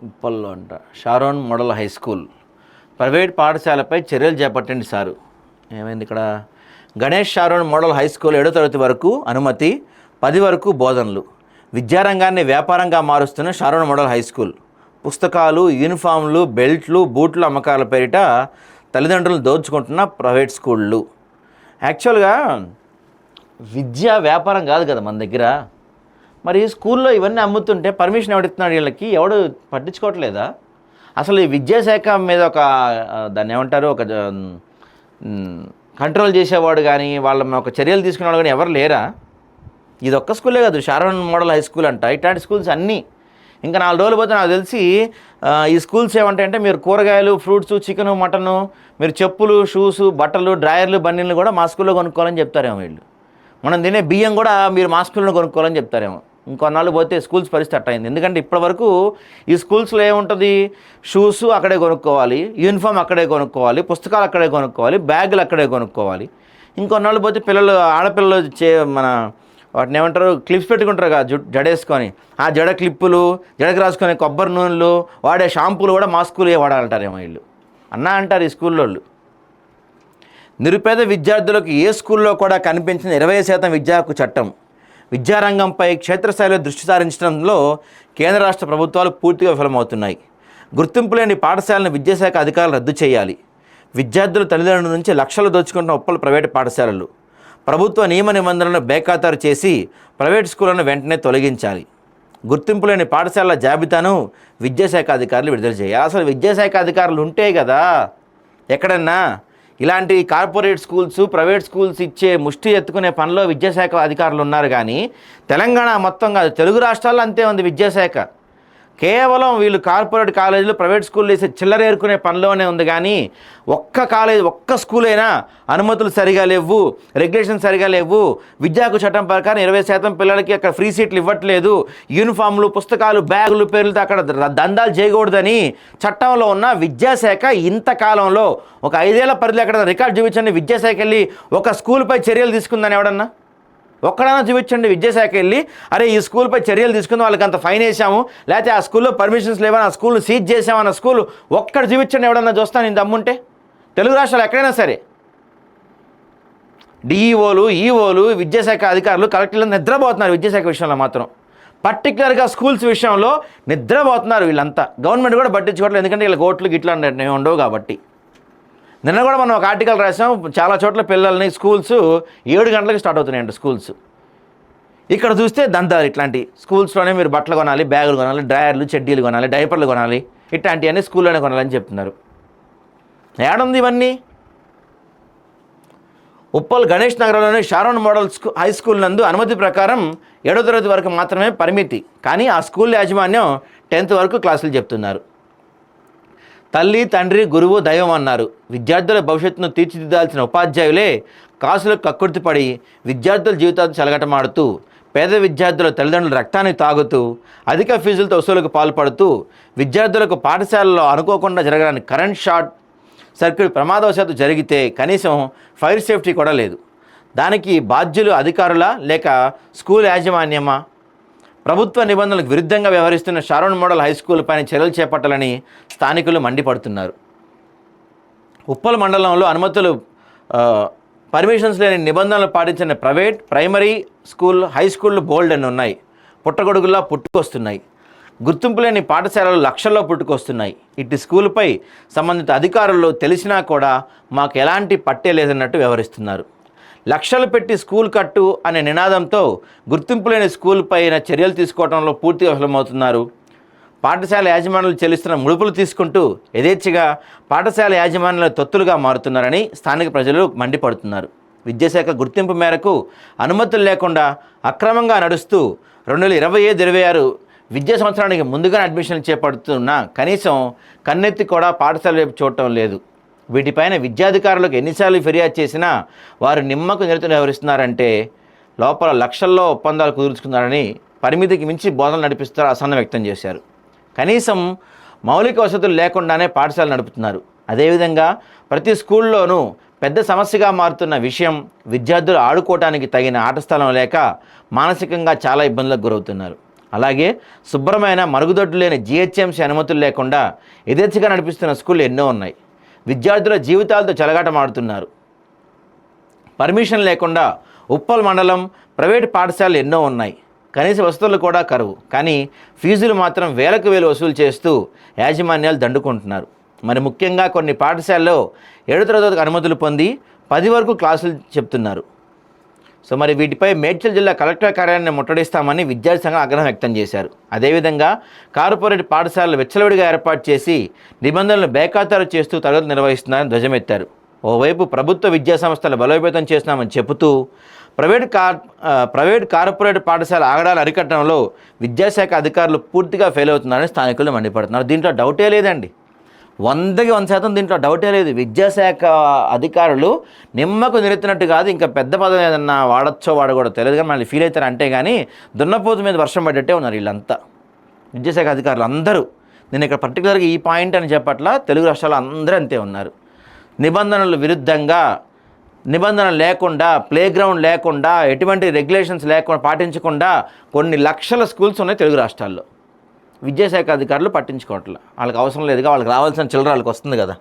ఉప్పల్లో అంట Sharon model high school private పాఠశాలపై చర్యలు చేపట్టండి సారు. ఏమైంది ఇక్కడ? Ganesh Sharon model high school 7వ తరగతి వరకు అనుమతి, 10 వరకు బోధనలు. విద్యారంగాన్ని వ్యాపారంగా మారుస్తున్న షారోన్ మోడల్ హై స్కూల్ పుస్తకాలు, యూనిఫామ్లు, బెల్ట్లు, బూట్ల అమ్మకాల పేరిట తల్లిదండ్రులు దోచుకుంటున్న ప్రైవేట్ స్కూళ్ళు. యాక్చువల్గా విద్య వ్యాపారం కాదు కదా మన దగ్గర. మరి స్కూల్లో ఇవన్నీ అమ్ముతుంటే పర్మిషన్ ఎవడిస్తున్నాడు? వీళ్ళకి ఎవడు పట్టించుకోవట్లేదా? అసలు ఈ విద్యాశాఖ మీద ఒక దాన్ని ఏమంటారు, ఒక కంట్రోల్ చేసేవాడు కానీ వాళ్ళ ఒక చర్యలు తీసుకునేవాడు కానీ ఎవరు లేరా? ఇది ఒక్క స్కూలే కాదు, షారోన్ మోడల్ హై స్కూల్ అంట. ఇట్లాంటి స్కూల్స్ అన్నీ ఇంకా 4 రోజులు పోతే నాకు తెలిసి ఈ స్కూల్స్ ఏమంటాయంటే మీరు కూరగాయలు, ఫ్రూట్స్, చికెను, మటను, మీరు చెప్పులు, షూస్, బట్టలు, డ్రాయర్లు, బన్నీలు కూడా మా స్కూల్లో కొనుక్కోవాలని చెప్తారేమో వీళ్ళు. మనం తినే బియ్యం కూడా మీరు మా స్కూల్లో కొనుక్కోవాలని చెప్తారేమో. ఇంకొన్నాళ్ళు పోతే స్కూల్స్ పరిస్థితి అట్టయింది. ఎందుకంటే ఇప్పటివరకు ఈ స్కూల్స్లో ఏముంటుంది, షూస్ అక్కడే కొనుక్కోవాలి, యూనిఫామ్ అక్కడే కొనుక్కోవాలి, పుస్తకాలు అక్కడే కొనుక్కోవాలి, బ్యాగులు అక్కడే కొనుక్కోవాలి. ఇంకొన్నాళ్ళు పోతే ఆడపిల్లలు మన వాటిని ఏమంటారు, క్లిప్స్ పెట్టుకుంటారు కదా జడేసుకొని, ఆ జడ క్లిప్పులు, జడకు రాసుకొని కొబ్బరి నూనెలు, వాడే షాంపూలు కూడా మా స్కూల్లో వాడాలంటారేమో వీళ్ళు. అన్నా అంటారు ఈ స్కూల్లో. నిరుపేద విద్యార్థులకు ఏ స్కూల్లో కూడా కనిపించిన 20% విద్యా హక్కు చట్టం. విద్యారంగంపై క్షేత్రస్థాయిలో దృష్టి సారించడంలో కేంద్ర రాష్ట్ర ప్రభుత్వాలు పూర్తిగా విఫలమవుతున్నాయి. గుర్తింపు లేని పాఠశాలను విద్యాశాఖ అధికారులు రద్దు చేయాలి. విద్యార్థుల తల్లిదండ్రుల నుంచి లక్షలు దోచుకుంటున్న ఉప్పల్ ప్రైవేటు పాఠశాలలు. ప్రభుత్వ నియమ నిబంధనలను బేఖాతరు చేసి ప్రైవేట్ స్కూళ్లను వెంటనే తొలగించాలి. గుర్తింపు లేని పాఠశాలల జాబితాను విద్యాశాఖ అధికారులు విడుదల చేయాలి. అసలు విద్యాశాఖ అధికారులు ఉంటే కదా ఎక్కడన్నా ఇలాంటి కార్పొరేట్ స్కూల్స్, ప్రైవేట్ స్కూల్స్ ఇచ్చే ముష్టి ఎత్తుకునే పనిలో విద్యాశాఖ అధికారులు ఉన్నారు. కానీ తెలంగాణ మొత్తం కాదు, తెలుగు రాష్ట్రాల్లో అంతే ఉంది విద్యాశాఖ. కేవలం వీళ్ళు కార్పొరేట్ కాలేజీలు, ప్రైవేట్ స్కూళ్ళు వేసే చిల్లర ఏరుకునే పనిలోనే ఉంది. కానీ ఒక్క స్కూల్ అయినా అనుమతులు సరిగా లేవు, రెగ్యులేషన్ సరిగా లేవు, విద్యాకు చట్టం ప్రకారం 20% పిల్లలకి అక్కడ ఫ్రీ సీట్లు ఇవ్వట్లేదు, యూనిఫామ్లు, పుస్తకాలు, బ్యాగులు పేర్లతో అక్కడ దందాలు చేయకూడదని చట్టంలో ఉన్న విద్యాశాఖ ఇంతకాలంలో ఒక 5 ఏళ్ల పరిధిలో అక్కడ రికార్డు చూపించండి. విద్యాశాఖ వెళ్ళి ఒక స్కూల్పై చర్యలు తీసుకుందని ఎవడన్నా ఒక్కడైనా చూపించండి. విద్యాశాఖ వెళ్ళి అరే ఈ స్కూల్పై చర్యలు తీసుకుందాం, వాళ్ళకి అంత ఫైన్ వేసాము, లేకపోతే ఆ స్కూల్లో పర్మిషన్స్ లేవని ఆ స్కూల్ సీజ్ చేసామన్న స్కూల్ ఒక్కడు చూపించండి. ఎవడన్నా చూస్తాను నేను దమ్ముంటే. తెలుగు రాష్ట్రాలు ఎక్కడైనా సరే డిఈఓలు, ఈఓలు, విద్యాశాఖ అధికారులు, కలెక్టర్లు నిద్రపోతున్నారు. విద్యాశాఖ విషయంలో మాత్రం పర్టికులర్గా స్కూల్స్ విషయంలో నిద్రపోతున్నారు వీళ్ళంతా. గవర్నమెంట్ కూడా పట్టించుకోవట్లేదు, ఎందుకంటే వీళ్ళకి ఓట్లు గిట్లా ఉండవు కాబట్టి. నిన్న కూడా మనం ఒక ఆర్టికల్ రాసాం, చాలా చోట్ల పిల్లల్ని స్కూల్స్ 7 గంటలకు స్టార్ట్ అవుతున్నాయంట స్కూల్స్. ఇక్కడ చూస్తే దందాలు. ఇట్లాంటి స్కూల్స్లోనే మీరు బట్టలు కొనాలి, బ్యాగులు కొనాలి, డ్రాయర్లు, చెడ్డీలు కొనాలి, డైపర్లు కొనాలి, ఇట్లాంటివన్నీ స్కూల్లోనే కొనాలని చెప్తున్నారు. ఏడుంది ఇవన్నీ? ఉప్పల్ గణేష్ నగరంలోని షారోన్ మోడల్ హై స్కూల్ నందు అనుమతి ప్రకారం 7వ తరగతి వరకు మాత్రమే పరిమితి. కానీ ఆ స్కూల్ యాజమాన్యం 10th వరకు క్లాసులు చెప్తున్నారు. తల్లి, తండ్రి, గురువు, దైవం అన్నారు. విద్యార్థుల భవిష్యత్తును తీర్చిదిద్దాల్సిన ఉపాధ్యాయులే కాసులకు కక్కుర్తిపడి విద్యార్థుల జీవితాలు చెలగటమాడుతూ, పేద విద్యార్థుల తల్లిదండ్రుల రక్తాన్ని తాగుతూ, అధిక ఫీజులతో వసూలుకు పాల్పడుతూ, విద్యార్థులకు పాఠశాలలో అనుకోకుండా జరగడానికి కరెంట్ షార్ట్ సర్క్యూట్ ప్రమాదవశాత్తు జరిగితే కనీసం ఫైర్ సేఫ్టీ కూడా లేదు. దానికి బాధ్యులు అధికారులా లేక స్కూల్ యాజమాన్యమా? ప్రభుత్వ నిబంధనలకు విరుద్ధంగా వ్యవహరిస్తున్న షారోన్ మోడల్ హై స్కూల్ పైన చర్యలు చేపట్టాలని స్థానికులు మండిపడుతున్నారు. ఉప్పల్ మండలంలో అనుమతులు, పర్మిషన్స్ లేని నిబంధనలు పాటించిన ప్రైవేట్, ప్రైమరీ స్కూల్, హై స్కూళ్ళు బోల్డ్ అని ఉన్నాయి. పుట్టగొడుగులా పుట్టుకొస్తున్నాయి. గుర్తింపు లేని పాఠశాలలు లక్షల్లో పుట్టుకొస్తున్నాయి. ఇటు స్కూల్పై సంబంధిత అధికారులు తెలిసినా కూడా మాకు ఎలాంటి పట్టే లేదన్నట్టు వ్యవహరిస్తున్నారు. లక్షలు పెట్టి స్కూల్ కట్టు అనే నినాదంతో గుర్తింపు లేని స్కూల్ పైన చర్యలు తీసుకోవడంలో పూర్తిగా విఫలమవుతున్నారు. పాఠశాల యాజమాన్యాలు చెల్లిస్తున్న ముడుపులు తీసుకుంటూ యథేచ్ఛగా పాఠశాల యాజమాన్యాల తొత్తులుగా మారుతున్నారని స్థానిక ప్రజలు మండిపడుతున్నారు. విద్యాశాఖ గుర్తింపు మేరకు అనుమతులు లేకుండా అక్రమంగా నడుస్తూ 2025-26 విద్యా సంవత్సరానికి ముందుగానే అడ్మిషన్లు చేపడుతున్నా కనీసం కన్నెత్తి కూడా పాఠశాల వైపు చూడటం లేదు. వీటిపైన విద్యాధికారులకు ఎన్నిసార్లు ఫిర్యాదు చేసినా వారు నిమ్మకు నిరతులు వ్యవహరిస్తున్నారంటే లోపల లక్షల్లో ఒప్పందాలు కుదుర్చుకున్నారని పరిమితికి మించి బోధనలు నడిపిస్తారు అసహనం వ్యక్తం చేశారు. కనీసం మౌలిక వసతులు లేకుండానే పాఠశాలలు నడుపుతున్నారు. అదేవిధంగా ప్రతి స్కూల్లోనూ పెద్ద సమస్యగా మారుతున్న విషయం విద్యార్థులు ఆడుకోవడానికి తగిన ఆట స్థలం లేక మానసికంగా చాలా ఇబ్బందులకు గురవుతున్నారు. అలాగే శుభ్రమైన మరుగుదొడ్లు లేని జిహెచ్ఎంసీ అనుమతులు లేకుండా యథేచ్ఛగా నడిపిస్తున్న స్కూళ్ళు ఎన్నో ఉన్నాయి. విద్యార్థుల జీవితాలతో చెలగాటమాడుతున్నారు. పర్మిషన్ లేకుండా ఉప్పల్ మండలం ప్రైవేటు పాఠశాలలు ఎన్నో ఉన్నాయి. కనీస వసతులు కూడా కరువు. కానీ ఫీజులు మాత్రం వేలకు వేలు వసూలు చేస్తూ యాజమాన్యాలు దండుకుంటున్నారు. మరి ముఖ్యంగా కొన్ని పాఠశాలలో 7వ తరగతి అనుమతులు పొంది 10 వరకు క్లాసులు చెప్తున్నారు. సో మరి వీటిపై మేడ్చల్ జిల్లా కలెక్టర్ కార్యాలయాన్ని ముట్టడిస్తామని విద్యార్థి సంఘం ఆగ్రహం వ్యక్తం చేశారు. అదేవిధంగా కార్పొరేట్ పాఠశాలలు విచ్చలవిడిగా ఏర్పాటు చేసి నిబంధనలు బేఖాతరు చేస్తూ తరగతులు నిర్వహిస్తున్నారని ధ్వజమెత్తారు. ఓవైపు ప్రభుత్వ విద్యా సంస్థలు బలోపేతం చేస్తున్నామని చెబుతూ ప్రైవేట్ కార్పొరేట్ పాఠశాల ఆగడాలు అరికట్టడంలో విద్యాశాఖ అధికారులు పూర్తిగా ఫెయిల్ అవుతున్నారని స్థానికులు మండిపడుతున్నారు. దీంట్లో డౌటే లేదండి, 100కి 100% దీంట్లో డౌటే లేదు. విద్యాశాఖ అధికారులు నిమ్మకు నిరెత్తినట్టు కాదు, ఇంకా పెద్ద పదం ఏదన్నా వాడచ్చో వాడకూడదో తెలియదు కానీ మళ్ళీ ఫీల్ అవుతారు అంటే కానీ దున్నపోతు మీద వర్షం పడ్డట్టే ఉన్నారు వీళ్ళంతా విద్యాశాఖ అధికారులు అందరూ. నేను ఇక్కడ పర్టికులర్గా ఈ పాయింట్ అని చెప్పట్లా, తెలుగు రాష్ట్రాలు అందరూ అంతే ఉన్నారు. నిబంధనలు విరుద్ధంగా, నిబంధనలు లేకుండా, ప్లే గ్రౌండ్ లేకుండా, ఎటువంటి రెగ్యులేషన్స్ లేకుండా పాటించకుండా కొన్ని లక్షల స్కూల్స్ ఉన్నాయి తెలుగు రాష్ట్రాల్లో. విద్యాశాఖ అధికారులు పట్టించుకోవట్లేదు. వాళ్ళకి అవసరం లేదుగా, వాళ్ళకి రావాల్సిన చిల్లర వాళ్ళకి వస్తుంది కదా.